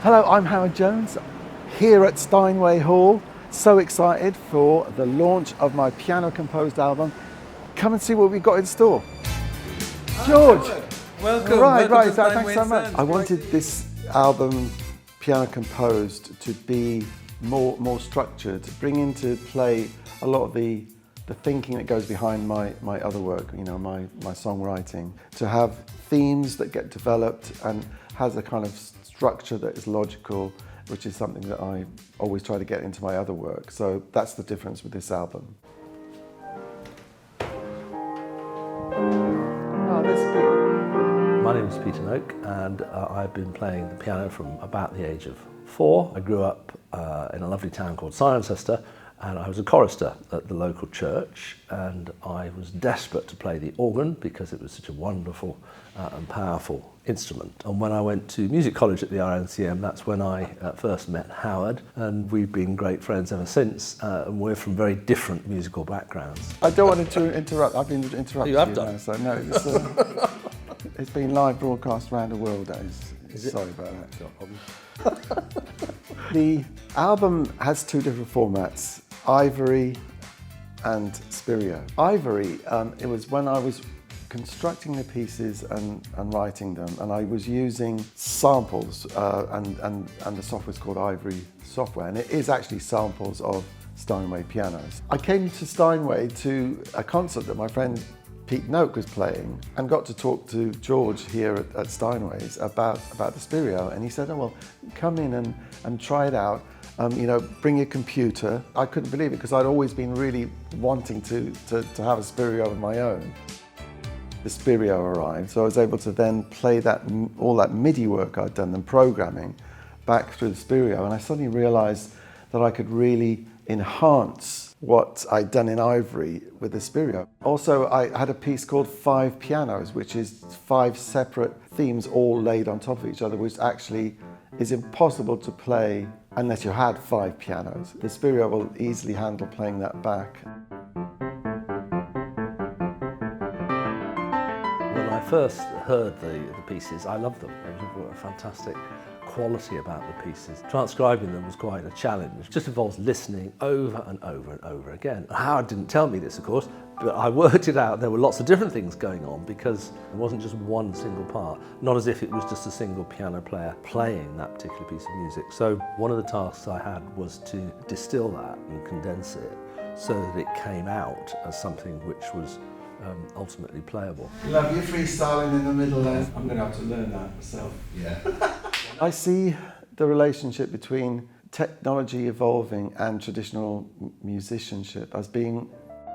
Hello, I'm Howard Jones here at Steinway Hall. So excited for the launch of my piano composed album. Come and see what we've got in store. George! Welcome. Right, Welcome thanks so much. I wanted this album, Piano Composed, to be more structured, to bring into play a lot of the thinking that goes behind my other work, you know, my songwriting. To have themes that get developed and has a kind of structure that is logical, which is something that I always try to get into my other work. So that's the difference with this album. Oh, that's good. My name is Peter Noke, and I've been playing the piano from about the age of 4. I grew up in a lovely town called Cirencester, and I was a chorister at the local church, and I was desperate to play the organ because it was such a wonderful and powerful instrument. And when I went to music college at the RNCM, that's when I first met Howard, and we've been great friends ever since, and we're from very different musical backgrounds. I don't want to interrupt. I've been interrupting you have done. now, so no, it's been live broadcast around the world. Sorry about that. No problem. The album has 2 different formats, Ivory and Spirio. Ivory, it was when I was constructing the pieces and writing them, and I was using samples, and the software's called Ivory software, and it is actually samples of Steinway pianos. I came to Steinway to a concert that my friend Peter Noke was playing, and got to talk to George here at Steinway's about the Spirio, and he said, oh well, come in and try it out. You know, bring your computer. I couldn't believe it because I'd always been really wanting to have a Spirio of my own. The Spirio arrived, so I was able to then play all that MIDI work I'd done, and programming, back through the Spirio, and I suddenly realised that I could really enhance what I'd done in Ivory with the Spirio. Also, I had a piece called 5 Pianos, which is 5 separate themes all laid on top of each other, which actually is impossible to play unless you had 5 pianos. The Spirio will easily handle playing that back. When I first heard the pieces, I loved them. There was a fantastic quality about the pieces. Transcribing them was quite a challenge. It just involves listening over and over and over again. Howard didn't tell me this, of course, but I worked it out. There were lots of different things going on because it wasn't just one single part, not as if it was just a single piano player playing that particular piece of music. So one of the tasks I had was to distill that and condense it so that it came out as something which was ultimately playable. Love your freestyling in the middle there. I'm going to have to learn that myself. Yeah. I see the relationship between technology evolving and traditional musicianship as being,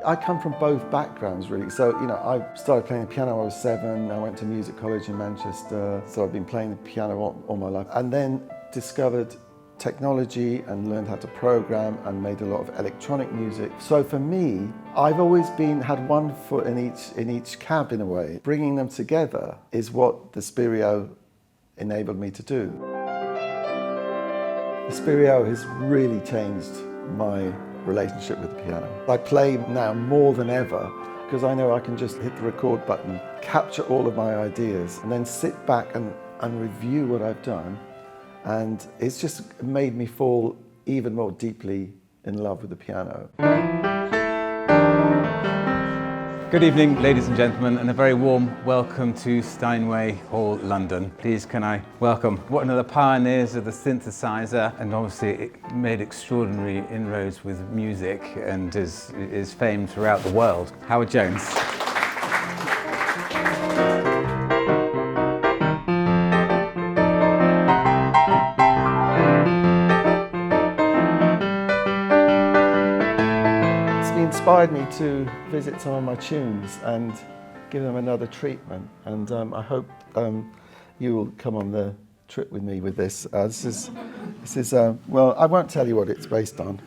I come from both backgrounds really. So, you know, I started playing the piano when I was 7, I went to music college in Manchester, so I've been playing the piano all my life. And then discovered technology and learned how to program and made a lot of electronic music. So for me, I've always had one foot in each camp in a way. Bringing them together is what the Spirio enabled me to do. The Spirio has really changed my relationship with the piano. I play now more than ever because I know I can just hit the record button, capture all of my ideas, and then sit back and review what I've done. And it's just made me fall even more deeply in love with the piano. Good evening, ladies and gentlemen, and a very warm welcome to Steinway Hall, London. Please can I welcome one of the pioneers of the synthesizer, and obviously it made extraordinary inroads with music and is famed throughout the world, Howard Jones. Inspired me to visit some of my tunes and give them another treatment, and I hope you will come on the trip with me with this. This is well, I won't tell you what it's based on.